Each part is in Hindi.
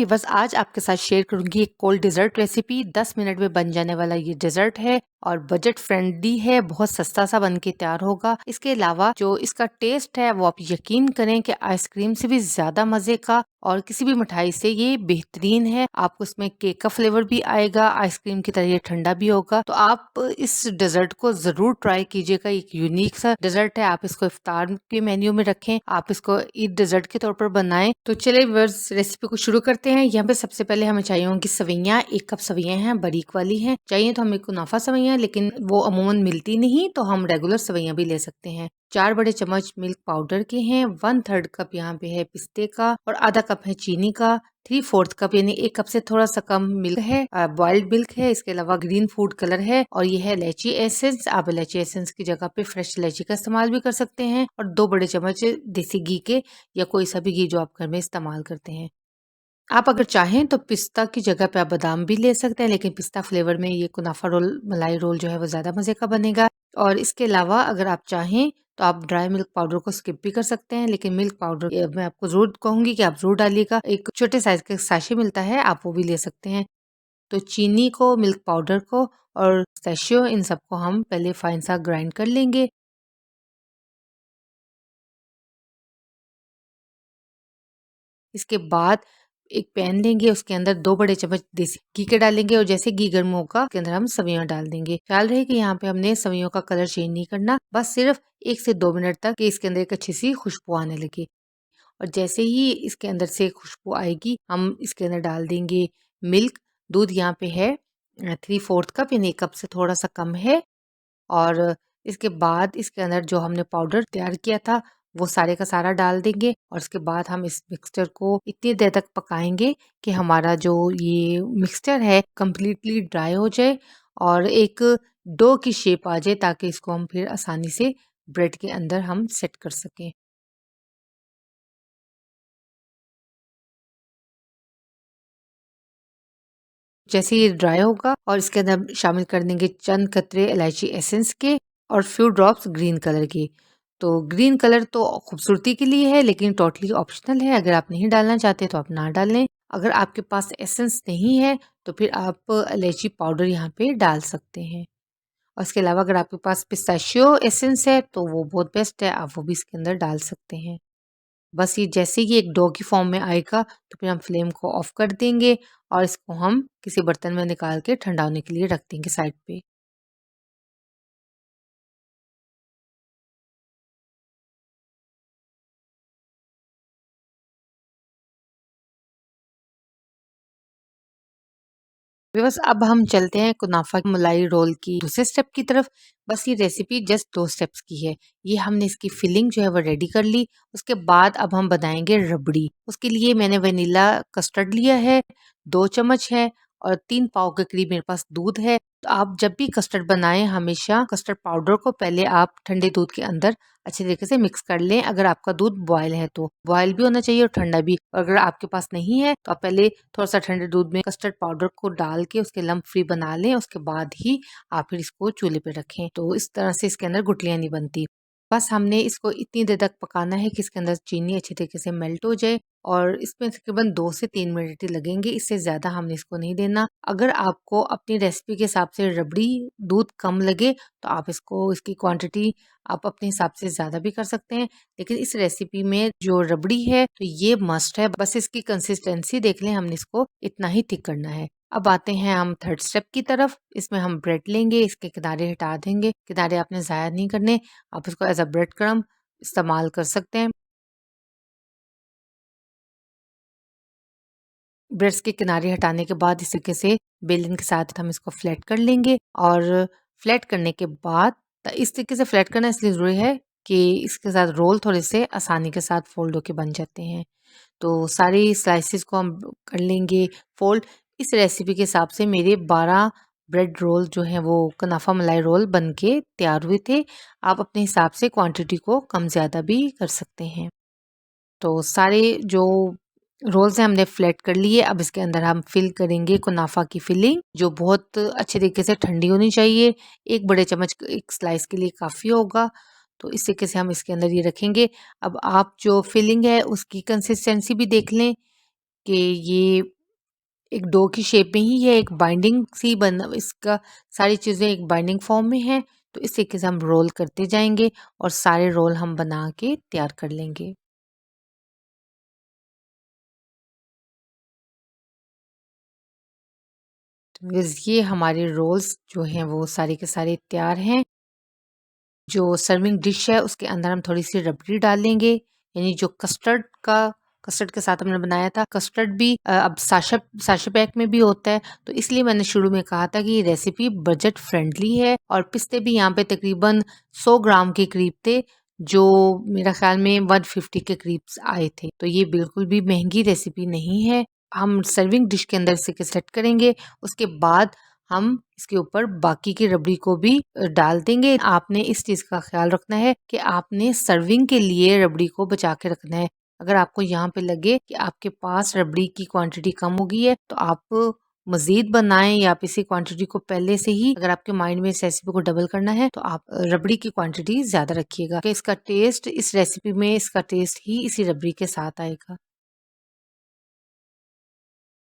बस आज आपके साथ शेयर करूंगी एक कोल्ड डिज़र्ट रेसिपी। 10 मिनट में बन जाने वाला ये डिज़र्ट है और बजट फ्रेंडली है, बहुत सस्ता सा बन के तैयार होगा। इसके अलावा जो इसका टेस्ट है वो आप यकीन करें कि आइसक्रीम से भी ज़्यादा मज़े का और किसी भी मिठाई से ये बेहतरीन है। आपको इसमें केक का फ्लेवर भी आएगा, आइसक्रीम की तरह ये ठंडा भी होगा। तो आप इस डिज़र्ट को ज़रूर ट्राई कीजिएगा। एक यूनिक सा डिज़र्ट है, आप इसको इफ्तार के मेन्यू में रखें, आप इसको ईद डिज़र्ट के तौर पर बनाएं। तो चलिए व्यूअर्स रेसिपी को शुरू करते हैं। यहाँ पे सबसे पहले हमें चाहिए होंगी सवैयाँ। 1 कप सवैयाँ हैं, बारीक वाली हैं। चाहिए तो हमें कुनाफा सवैयाँ, लेकिन वो अमूमन मिलती नहीं, तो हम रेगुलर सवैयाँ भी ले सकते हैं। 4 बड़े चम्मच मिल्क पाउडर के हैं। 1/3 कप यहाँ पे है पिस्ते का और आधा कप है चीनी का। 3/4 कप यानी 1 कप से थोड़ा सा कम मिल्क है, बॉइल्ड मिल्क है। इसके अलावा ग्रीन फूड कलर है और ये है इलायची एसेंस। आप इलायची एसेंस की जगह पे फ्रेश इलायची का इस्तेमाल भी कर सकते हैं। और 2 बड़े चम्मच देसी घी के, या कोई सा भी घी जो आप घर में इस्तेमाल करते हैं। आप अगर चाहें तो पिस्ता की जगह पे आप बादाम भी ले सकते हैं, लेकिन पिस्ता फ्लेवर में ये कुनाफा रोल, मलाई रोल जो है वो ज़्यादा मज़े का बनेगा। और इसके अलावा अगर आप चाहें तो आप ड्राई मिल्क पाउडर को स्किप भी कर सकते हैं, लेकिन मिल्क पाउडर मैं आपको ज़रूर कहूँगी कि आप ज़रूर डालिएगा। एक छोटे साइज़ का सैशे मिलता है, आप वो भी ले सकते हैं। तो चीनी को, मिल्क पाउडर को और पिस्ताशियो, इन सबको हम पहले फाइन सा ग्राइंड कर लेंगे। इसके बाद एक पैन लेंगे, उसके अंदर 2 बड़े चम्मच देसी घी के डालेंगे और जैसे घी गर्म होगा उसके अंदर हम सवैयाँ डाल देंगे। ख्याल रहे कि यहाँ पे हमने सवैयों का कलर चेंज नहीं करना, बस सिर्फ 1 से 2 मिनट तक कि इसके अंदर एक अच्छी सी खुशबू आने लगे। और जैसे ही इसके अंदर से खुशबू आएगी, हम इसके अंदर डाल देंगे मिल्क। दूध यहाँ पे है 3/4 कप, यानी 1 कप से थोड़ा सा कम है। और इसके बाद इसके अंदर जो हमने पाउडर तैयार किया था वो सारे का सारा डाल देंगे और उसके बाद हम इस मिक्सचर को इतनी देर तक पकाएंगे कि हमारा जो ये मिक्सचर है कंप्लीटली ड्राई हो जाए और एक डो की शेप आ जाए, ताकि इसको हम फिर आसानी से ब्रेड के अंदर हम सेट कर सकें। जैसे ये ड्राई होगा और इसके अंदर हम शामिल कर देंगे चंद कतरे इलायची एसेंस के और फ्यू ड्रॉप्स ग्रीन कलर के। तो ग्रीन कलर तो खूबसूरती के लिए है, लेकिन टोटली ऑप्शनल है। अगर आप नहीं डालना चाहते तो आप ना डालें। अगर आपके पास एसेंस नहीं है तो फिर आप इलायची पाउडर यहाँ पे डाल सकते हैं। और इसके अलावा अगर आपके पास पिस्ताशियो एसेंस है तो वो बहुत बेस्ट है, आप वो भी इसके अंदर डाल सकते हैं। बस ये जैसे ही एक डो की फॉर्म में आएगा तो फिर हम फ्लेम को ऑफ कर देंगे और इसको हम किसी बर्तन में निकाल के ठंडा होने के लिए रख देंगे साइड पे। बस अब हम चलते हैं कुनाफा मलाई रोल की दूसरे स्टेप की तरफ। बस ये रेसिपी जस्ट 2 स्टेप्स की है। ये हमने इसकी फिलिंग जो है वो रेडी कर ली। उसके बाद अब हम बनाएंगे रबड़ी। उसके लिए मैंने वनीला कस्टर्ड लिया है, 2 चम्मच है और 3 पाव के करीब मेरे पास दूध है। तो आप जब भी कस्टर्ड बनाएं, हमेशा कस्टर्ड पाउडर को पहले आप ठंडे दूध के अंदर अच्छे तरीके से मिक्स कर लें। अगर आपका दूध बॉयल है तो बॉयल भी होना चाहिए और ठंडा भी। और अगर आपके पास नहीं है तो आप पहले थोड़ा सा ठंडे दूध में कस्टर्ड पाउडर को डाल के उसके लम्प फ्री बना लें, उसके बाद ही आप फिर इसको चूल्हे पे रखें। तो इस तरह से इसके अंदर गुठलियां नहीं बनती। बस हमने इसको इतनी देर तक पकाना है कि इसके अंदर चीनी अच्छी तरीके से मेल्ट हो जाए और इसमें तकरीबन 2 से 3 मिनट ही लगेंगे, इससे ज़्यादा हमने इसको नहीं देना। अगर आपको अपनी रेसिपी के हिसाब से रबड़ी दूध कम लगे तो आप इसको, इसकी क्वांटिटी आप अपने हिसाब से ज़्यादा भी कर सकते हैं। लेकिन इस रेसिपी में जो रबड़ी है तो ये मस्ट है। बस इसकी कंसिस्टेंसी देख लें, हमने इसको इतना ही थिक करना है। अब आते हैं हम थर्ड स्टेप की तरफ। इसमें हम ब्रेड लेंगे, इसके किनारे हटा देंगे। किनारे आपने ज़ाया नहीं करने, आप इसको एज अ ब्रेड क्रम्ब इस्तेमाल कर सकते हैं। ब्रेड्स के किनारे हटाने के बाद इस तरीके से बेलन के साथ हम इसको फ्लैट कर लेंगे। और फ्लैट करने के बाद इस तरीके से फ्लैट करना इसलिए ज़रूरी है कि इसके साथ रोल थोड़े से आसानी के साथ फोल्ड होके बन जाते हैं। तो सारी स्लाइसेस को हम कर लेंगे फोल्ड। इस रेसिपी के हिसाब से मेरे 12 ब्रेड रोल जो हैं वो कुनाफा मलाई रोल बन के तैयार हुए थे। आप अपने हिसाब से क्वांटिटी को कम ज़्यादा भी कर सकते हैं। तो सारे जो रोल्स हैं हमने फ्लैट कर लिए। अब इसके अंदर हम फिल करेंगे कुनाफा की फिलिंग, जो बहुत अच्छे तरीके से ठंडी होनी चाहिए। एक बड़े चम्मच एक स्लाइस के लिए काफ़ी होगा। तो इस तरीके से हम इसके अंदर ये रखेंगे। अब आप जो फिलिंग है उसकी कंसिस्टेंसी भी देख लें। कि ये एक डो की शेप में ही है, एक बाइंडिंग सी बन इसका सारी चीज़ें एक बाइंडिंग फॉर्म में हैं। तो इस तरीके से हम रोल करते जाएँगे और सारे रोल हम बना के तैयार कर लेंगे। तो बस ये हमारे रोल्स जो हैं वो सारे के सारे तैयार हैं। जो सर्विंग डिश है उसके अंदर हम थोड़ी-सी रबड़ी डालेंगे, यानी जो कस्टर्ड के साथ हमने बनाया था। कस्टर्ड भी अब साशे पैक में भी होता है, तो इसलिए मैंने शुरू में कहा था कि ये रेसिपी बजट फ्रेंडली है। और पिस्ते भी यहाँ पे तकरीबन 100 ग्राम के करीब थे, जो मेरा ख़्याल में 150 के करीब आए थे। तो ये बिल्कुल भी महँगी रेसिपी नहीं है। हम सर्विंग डिश के अंदर इसे सेट करेंगे, उसके बाद हम इसके ऊपर बाकी की रबड़ी को भी डाल देंगे। आपने इस चीज़ का ख़्याल रखना है कि आपने सर्विंग के लिए रबड़ी को बचा के रखना है। अगर आपको यहाँ पे लगे कि आपके पास रबड़ी की क्वांटिटी कम हो गई है, तो आप मज़ीद बनाएँ या आप इसी क्वांटिटी को पहले से ही, अगर आपके माइंड में इस रेसिपी को डबल करना है, तो आप रबड़ी की क्वांटिटी ज़्यादा रखिएगा कि इसका टेस्ट इस रेसिपी में इसका टेस्ट ही इसी रबड़ी के साथ आएगा।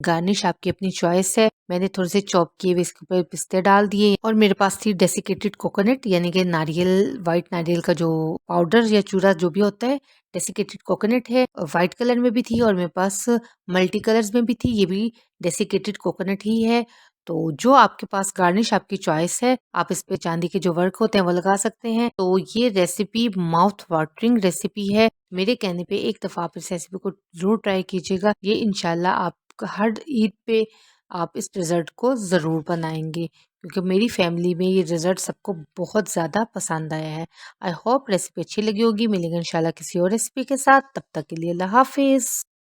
गार्निश आपकी अपनी चॉइस है। मैंने थोड़े से चॉप किए हुए इसके ऊपर पिस्ते डाल दिए और मेरे पास थी डेसिकेटेड कोकोनट, यानी कि नारियल, व्हाइट नारियल का जो पाउडर या चूरा जो भी होता है, डेसिकेटेड कोकोनट है। व्हाइट कलर में भी थी और मेरे पास मल्टी कलर्स में भी थी, ये भी डेसिकेटेड कोकोनट ही है। तो जो आपके पास, गार्निश आपकी चॉइस है, आप इस पे चांदी के जो वर्क होते हैं वो लगा सकते हैं। तो ये रेसिपी माउथ वाटरिंग रेसिपी है। मेरे कहने पे एक दफ़ा आप इस रेसिपी को ज़रूर ट्राई कीजिएगा। ये इंशाल्लाह आप हर ईद पे आप इस डेज़र्ट को ज़रूर बनाएँगे, क्योंकि मेरी फैमिली में ये डेज़र्ट सबको बहुत ज़्यादा पसंद आया है। आई होप रेसिपी अच्छी लगी होगी। मिलेंगे इंशाल्लाह किसी और रेसिपी के साथ, तब तक के लिए अल्लाह हाफ़िज़।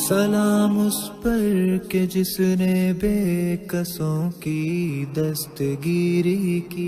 सलाम उस पर के जिसने बेकसों की दस्तगीरी की।